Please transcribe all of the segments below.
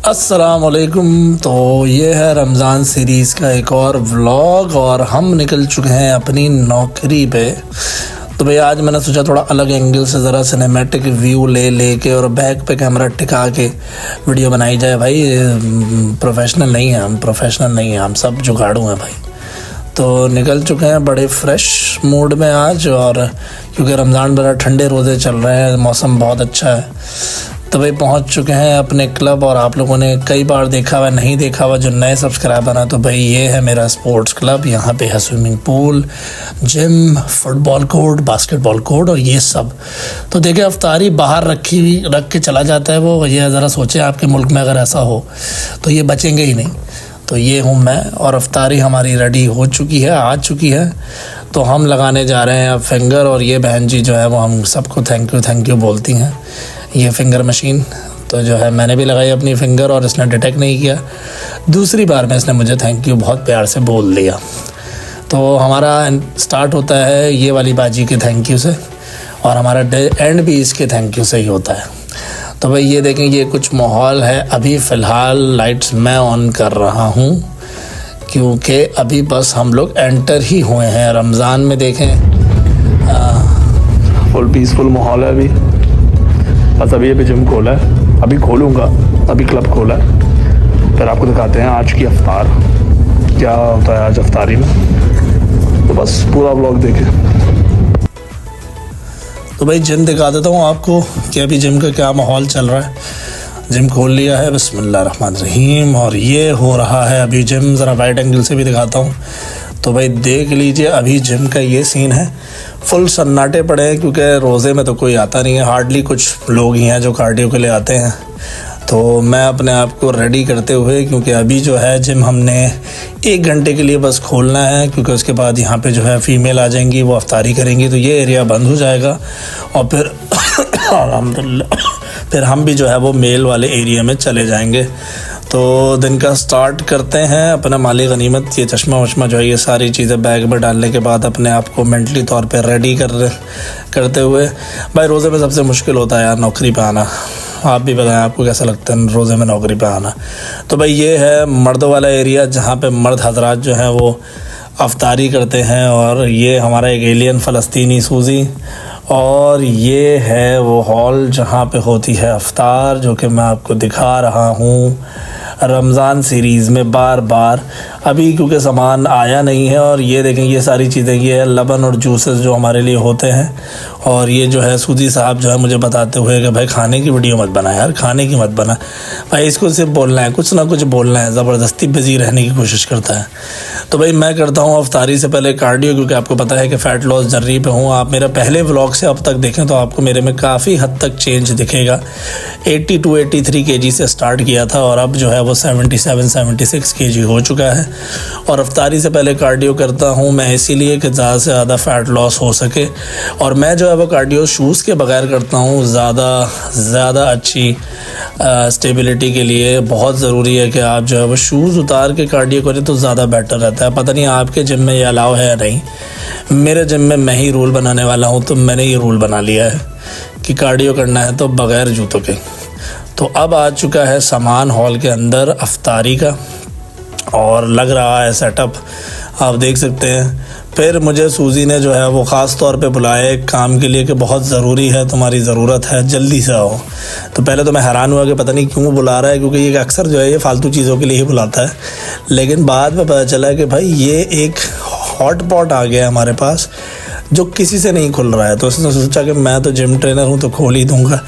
अस्सलामुअलैकुम। तो ये है रमज़ान सीरीज़ का एक और व्लॉग और हम निकल चुके हैं अपनी नौकरी पे। तो भाई आज मैंने सोचा थोड़ा अलग एंगल से ज़रा सिनेमैटिक व्यू ले के और बैक पे कैमरा टिका के वीडियो बनाई जाए। भाई प्रोफेशनल नहीं है हम सब जुगाड़ू हैं भाई। तो निकल चुके हैं बड़े फ्रेश मूड में आज, और क्योंकि रमज़ान बड़ा ठंडे रोज़े चल रहे हैं, मौसम बहुत अच्छा है। तो भाई पहुंच चुके हैं अपने क्लब, और आप लोगों ने कई बार देखा हुआ, नहीं देखा हुआ जो नए सब्सक्राइबर हैं, तो भाई ये है मेरा स्पोर्ट्स क्लब। यहाँ पे है swimming pool, gym, football court, basketball court और ये सब। तो देखिए अफ्तारी बाहर रख के चला जाता है वो। ये ज़रा सोचें आपके मुल्क में अगर ऐसा हो तो ये बचेंगे ही नहीं। तो ये हूँ मैं, और अफ्तारी हमारी रेडी हो चुकी है, आ चुकी है। तो हम लगाने जा रहे हैं अब फिंगर, और ये बहन जी जो है वो हम सबको थैंक यू बोलती हैं। ये फिंगर मशीन तो जो है मैंने भी लगाई अपनी फिंगर, और इसने डिटेक्ट नहीं किया। दूसरी बार में इसने मुझे थैंक यू बहुत प्यार से बोल दिया। तो हमारा स्टार्ट होता है ये वाली बाजी के थैंक यू से, और हमारा एंड भी इसके थैंक यू से ही होता है। तो भाई ये देखें, ये कुछ माहौल है। अभी फ़िलहाल लाइट्स मैं ऑन कर रहा हूँ क्योंकि अभी बस हम लोग एंटर ही हुए हैं रमज़ान में। देखें फुल पीसफुल माहौल है अभी। बस अभी जिम खोला है, अभी खोलूँगा, अभी क्लब खोला है। फिर आपको दिखाते हैं आज की अफ्तार क्या होता है आज अफ्तारी में। तो बस पूरा व्लॉग देखें। तो भाई जिम दिखा देता हूँ आपको कि अभी जिम का क्या माहौल चल रहा है। जिम खोल लिया है, बिस्मिल्लाहिर्रहमानिर्रहीम, और ये हो रहा है अभी जिम। ज़रा वाइड एंगल से भी दिखाता हूँ। तो भाई देख लीजिए अभी जिम का ये सीन है। फुल सन्नाटे पड़े हैं क्योंकि रोज़े में तो कोई आता नहीं है, हार्डली कुछ लोग ही हैं जो कार्डियो के लिए आते हैं। तो मैं अपने आप को रेडी करते हुए, क्योंकि अभी जो है जिम हमने 1 घंटे के लिए बस खोलना है, क्योंकि उसके बाद यहाँ पे जो है फ़ीमेल आ जाएंगी, वो अफ्तारी करेंगी, तो ये एरिया बंद हो जाएगा। और फिर अल्हम्दुलिल्लाह फिर हम भी जो है वो मेल वाले एरिया में चले जाएंगे। तो दिन का स्टार्ट करते हैं अपना माली गनीमत। ये चश्मा वश्मा जो है ये सारी चीज़ें बैग में डालने के बाद अपने आप को मेंटली तौर पे रेडी करते हुए। भाई रोज़े में सबसे मुश्किल होता है यार नौकरी पे आना। आप भी बताएं आपको कैसा लगता है रोज़े में नौकरी पे आना। तो भाई ये है मर्दों वाला एरिया जहाँ पे मर्द हजरात जो हैं वो अफ्तारी करते हैं, और ये हमारा एक एलियन फ़लस्तीनी सूजी, और ये है वो हॉल जहाँ पे होती है अफ्तार, जो कि मैं आपको दिखा रहा हूँ रमज़ान सीरीज़ में बार बार। अभी क्योंकि सामान आया नहीं है, और ये देखें ये सारी चीज़ें, ये है लबन और जूसेस जो हमारे लिए होते हैं। और ये जो है सूदी साहब जो है मुझे बताते हुए कि भाई खाने की वीडियो मत बना यार, खाने की मत बना भाई, इसको सिर्फ बोलना है, कुछ ना कुछ बोलना है, ज़बरदस्ती बिज़ी रहने की कोशिश करता है। तो भाई मैं करता हूँ अफ्तारी से पहले कार्डियो, क्योंकि आपको पता है कि फ़ैट लॉस जर्नी पे हूँ। आप मेरा पहले व्लॉग से अब तक देखें तो आपको मेरे में काफ़ी हद तक चेंज दिखेगा। 82 83 kg से स्टार्ट किया था, और अब जो है वो 77 76 kg हो चुका है। और अफ्तारी से पहले कार्डियो करता हूँ मैं इसीलिए कि ज़्यादा से ज़्यादा फ़ैट लॉस हो सके। और मैं जो है वो कार्डियो शूज़ के बगैर करता हूँ। ज़्यादा अच्छी स्टेबिलिटी के लिए बहुत ज़रूरी है कि आप जो है वो शूज़ उतार के कार्डियो करें तो ज़्यादा बेटर रहता है। पता नहीं आपके जिम में ये अलाउ है या नहीं। मेरे जिम में मैं ही रूल बनाने वाला हूँ, तो मैंने ये रूल बना लिया है कि कार्डियो करना है तो बग़ैर जूतों के। तो अब आ चुका है सामान हॉल के अंदर अफ्तारी का, और लग रहा है सेटअप, आप देख सकते हैं। फिर मुझे सूजी ने जो है वो ख़ास तौर पे बुलाया एक काम के लिए कि बहुत ज़रूरी है, तुम्हारी ज़रूरत है, जल्दी से आओ। तो पहले तो मैं हैरान हुआ कि पता नहीं क्यों बुला रहा है, क्योंकि ये अक्सर जो है ये फ़ालतू चीज़ों के लिए ही बुलाता है। लेकिन बाद में पता चला कि भाई ये एक हॉट पॉट आ गया हमारे पास जो किसी से नहीं खुल रहा है। तो उसने सोचा कि मैं तो जिम ट्रेनर हूँ तो खोल ही दूँगा,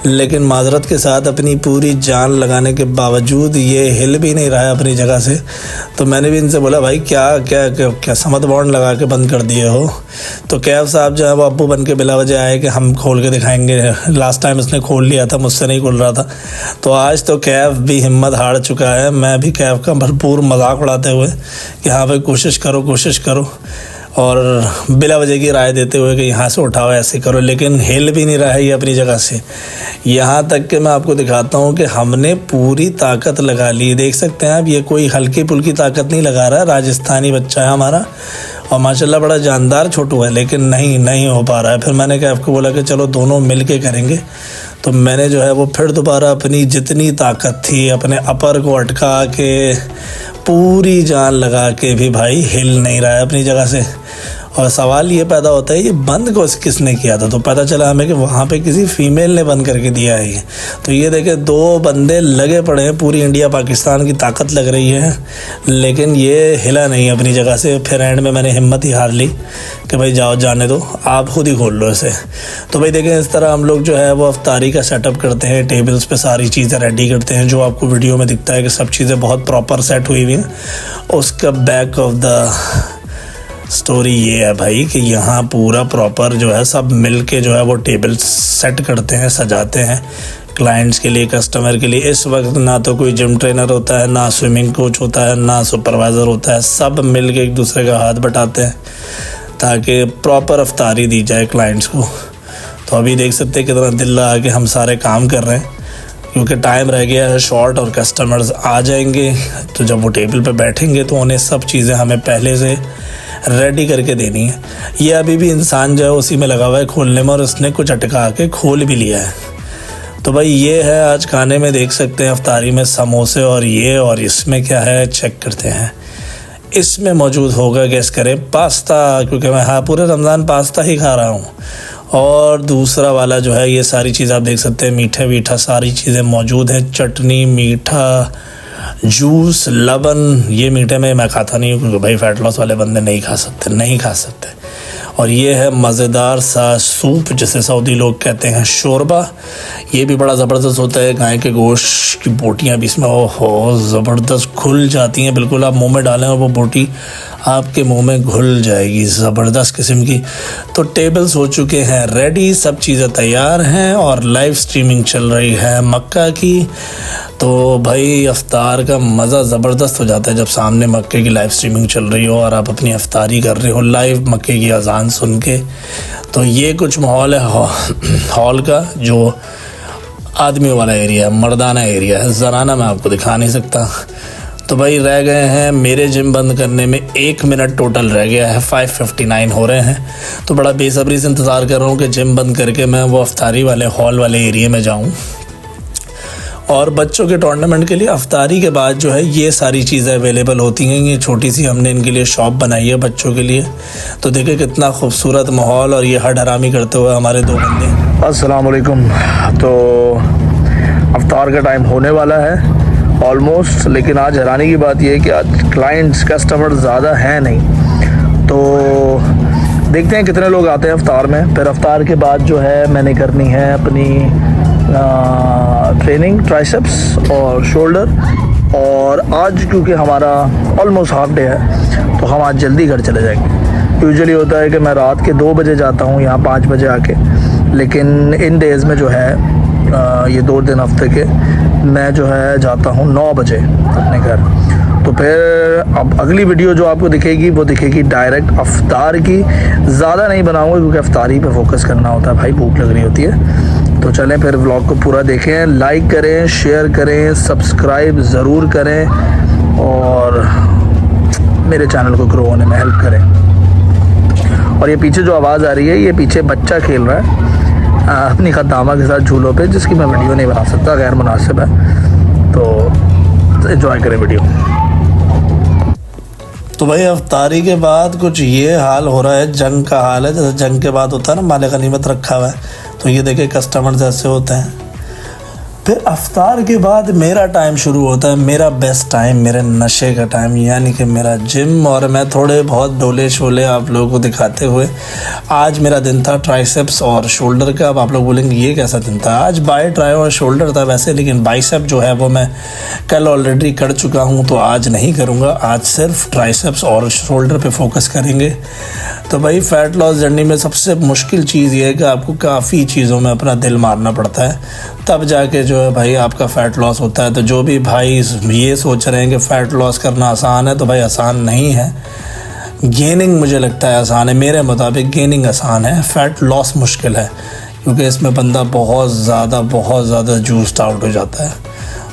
लेकिन माजरत के साथ अपनी पूरी जान लगाने के बावजूद ये हिल भी नहीं रहा है अपनी जगह से। तो मैंने भी इनसे बोला भाई क्या समत बॉन्ड लगा के बंद कर दिए हो। तो कैफ साहब जो है वो अब्बू बन के बिला वजह आए कि हम खोल के दिखाएंगे। लास्ट टाइम इसने खोल लिया था, मुझसे नहीं खुल रहा था। तो आज तो कैफ भी हिम्मत हार चुका है। मैं भी कैफ का भरपूर मजाक उड़ाते हुए कि हाँ भाई कोशिश करो, और बिला वजह की राय देते हुए कि यहाँ से उठाओ, ऐसे करो, लेकिन हिल भी नहीं रहा है ये अपनी जगह से। यहाँ तक कि मैं आपको दिखाता हूँ कि हमने पूरी ताकत लगा ली। देख सकते हैं आप, ये कोई हल्की फुल्की ताकत नहीं लगा रहा है, राजस्थानी बच्चा है हमारा, और माशाल्लाह बड़ा जानदार छोटू है, लेकिन नहीं हो पा रहा है। फिर मैंने कैफ को बोला कि चलो दोनों मिल के करेंगे। तो मैंने जो है वो फिर दोबारा अपनी जितनी ताकत थी अपने अपर को अटका के पूरी जान लगा के भी भाई हिल नहीं रहा है अपनी जगह से। और सवाल ये पैदा होता है ये बंद को किसने किया था? तो पता चला हमें कि वहाँ पे किसी फीमेल ने बंद करके दिया है ये। तो ये देखे 2 बंदे लगे पड़े हैं, पूरी इंडिया पाकिस्तान की ताकत लग रही है, लेकिन ये हिला नहीं अपनी जगह से। फिर एंड में मैंने हिम्मत ही हार ली कि भाई जाओ जाने दो, आप खुद ही खोल लो इसे। तो भाई देखें इस तरह हम लोग जो है वो अफ्तारी का सेटअप करते हैं, टेबल्स पे सारी चीज़ें रेडी करते हैं, जो आपको वीडियो में दिखता है कि सब चीज़ें बहुत प्रॉपर सेट हुई हुई हैं। उसका बैक ऑफ द स्टोरी ये है भाई कि यहाँ पूरा प्रॉपर जो है सब मिल के जो है वो टेबल सेट करते हैं, सजाते हैं क्लाइंट्स के लिए, कस्टमर के लिए। इस वक्त ना तो कोई जिम ट्रेनर होता है, ना स्विमिंग कोच होता है, ना सुपरवाइज़र होता है, सब मिल के एक दूसरे का हाथ बटाते हैं ताकि प्रॉपर अफ्तारी दी जाए क्लाइंट्स को। तो अभी देख सकते हैं कितना दिल लगा के हम सारे काम कर रहे हैं, क्योंकि टाइम रह गया है शॉर्ट और कस्टमर्स आ जाएंगे। तो जब वो टेबल पे बैठेंगे तो उन्हें सब चीज़ें हमें पहले से रेडी करके देनी है। ये अभी भी इंसान जो है उसी में लगा हुआ है खोलने में, और उसने कुछ अटका के खोल भी लिया है। तो भाई ये है आज खाने में, देख सकते हैं अफ्तारी में समोसे और ये, और इसमें क्या है चेक करते हैं। इसमें मौजूद होगा, गैस करें, पास्ता, क्योंकि मैं पूरे रमज़ान पास्ता ही खा रहा हूँ। और दूसरा वाला जो है ये सारी चीज़ आप देख सकते हैं, मीठा वीठा सारी चीज़ें मौजूद हैं, चटनी, मीठा, जूस, लबन। ये मीठे में मैं खाता नहीं हूँ क्योंकि भाई फैट लॉस वाले बंदे नहीं खा सकते। और ये है मज़ेदार सा सूप, जिसे सऊदी लोग कहते हैं शोरबा। ये भी बड़ा ज़बरदस्त होता है, गाय के गोश्त की बोटियाँ भी इसमें ओहो ज़बरदस्त घुल जाती हैं, बिल्कुल आप मुंह में डालें और वो बोटी आपके मुंह में घुल जाएगी, ज़बरदस्त किस्म की। तो टेबल्स हो चुके हैं रेडी, सब चीज़ें तैयार हैं और लाइव स्ट्रीमिंग चल रही है मक्का की। तो भाई अफ्तार का मज़ा ज़बरदस्त हो जाता है जब सामने मक्के की लाइव स्ट्रीमिंग चल रही हो और आप अपनी अफ्तारी कर रहे हो लाइव मक्के की अजान सुन के। तो ये कुछ माहौल है हॉल का, जो आदमियों वाला एरिया है, मर्दाना एरिया है, ज़राना मैं आपको दिखा नहीं सकता। तो भाई रह गए हैं मेरे जिम बंद करने में 1 मिनट टोटल रह गया है, 5:59 हो रहे हैं। तो बड़ा बेसब्री से इंतज़ार कर रहा हूँ कि जिम बंद करके मैं वो अफ्तारी वाले हॉल वाले एरिया में जाऊँ। और बच्चों के टूर्नामेंट के लिए अफ्तारी के बाद जो है ये सारी चीज़ें अवेलेबल होती हैं। ये छोटी सी हमने इनके लिए शॉप बनाई है बच्चों के लिए। तो देखिए कितना खूबसूरत माहौल, और ये हड हरामी करते हुए हमारे 2 बंदे। अस्सलाम वालेकुम। तो अफ्तार का टाइम होने वाला है ऑलमोस्ट, लेकिन आज हैरानी की बात यह है कि आज क्लाइंट्स कस्टमर ज़्यादा हैं नहीं। तो देखते हैं कितने लोग आते हैं अफ्तार में। फिर अफ्तार के बाद जो है मैंने करनी है अपनी ट्रेनिंग ट्राइसेप्स और शोल्डर। और आज क्योंकि हमारा ऑलमोस्ट हाफ डे है तो हम आज जल्दी घर चले जाएंगे। यूजुअली होता है कि मैं रात के 2 बजे जाता हूँ यहाँ 5 बजे आके, लेकिन इन डेज़ में जो है ये 2 दिन हफ्ते के मैं जो है जाता हूँ 9 बजे अपने घर। तो फिर अब अगली वीडियो जो आपको दिखेगी वो दिखेगी डायरेक्ट अफ्तार की। ज़्यादा नहीं बनाऊँगा क्योंकि अफ्तारी पे फोकस करना होता है भाई, भूख लग रही होती है। तो चलें फिर व्लॉग को पूरा देखें, लाइक करें, शेयर करें, सब्सक्राइब ज़रूर करें और मेरे चैनल को ग्रो होने में हेल्प करें। और ये पीछे जो आवाज़ आ रही है, ये पीछे बच्चा खेल रहा है अपनी खद्दामा के साथ झूलों पे, जिसकी मैं वीडियो नहीं बना सकता, गैर मुनासिब है। तो एंजॉय करें वीडियो। तो भाई अफ्तारी के बाद कुछ ये हाल हो रहा है, जंग का हाल है। जैसे जंग के बाद होता है ना माले गनीमत रखा हुआ है, तो ये देखे कस्टमर्स ऐसे होते हैं। फिर अफ्तार के बाद मेरा टाइम शुरू होता है, मेरा बेस्ट टाइम, मेरे नशे का टाइम, यानी कि मेरा जिम। और मैं थोड़े बहुत डोले शोले आप लोगों को दिखाते हुए, आज मेरा दिन था ट्राइसेप्स और शोल्डर का। अब आप लोग बोलेंगे ये कैसा दिन था? आज बाई ट्राई और शोल्डर था वैसे, लेकिन बाइसेप जो है वो मैं कल ऑलरेडी कर चुका हूँ, तो आज नहीं करूँगा। आज सिर्फ ट्राइसेप्स और शोल्डर पर फोकस करेंगे। तो भाई फ़ैट लॉस जर्नी में सबसे मुश्किल चीज़ ये है कि आपको काफ़ी चीज़ों में अपना दिल मारना पड़ता है, तब जाके जो है भाई आपका फ़ैट लॉस होता है। तो जो भी भाई ये सोच रहे हैं कि फ़ैट लॉस करना आसान है, तो भाई आसान नहीं है। गेनिंग मुझे लगता है आसान है, मेरे मुताबिक गेनिंग आसान है, फ़ैट लॉस मुश्किल है, क्योंकि इसमें बंदा बहुत ज़्यादा जूस्ड आउट हो जाता है।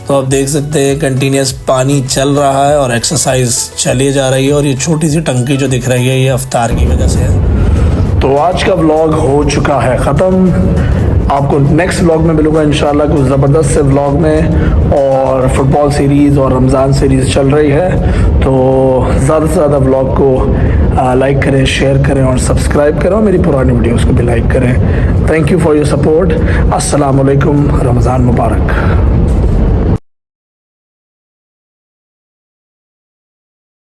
तो आप देख सकते हैं कंटिन्यूस पानी चल रहा है और एक्सरसाइज चली जा रही है। और ये छोटी सी टंकी जो दिख रही है ये अफ्तार की वजह से है। तो आज का व्लॉग हो चुका है ख़त्म। आपको नेक्स्ट व्लॉग में मिलूंगा इंशाल्लाह कुछ ज़बरदस्त से व्लॉग में। और फुटबॉल सीरीज़ और रमज़ान सीरीज़ चल रही है, तो ज़्यादा से ज़्यादा व्लॉग को लाइक करें, शेयर करें और सब्सक्राइब करें और मेरी पुरानी वीडियोज़ को भी लाइक करें। Thank you for your support. अस्सलाम वालेकुम, रमज़ान मुबारक।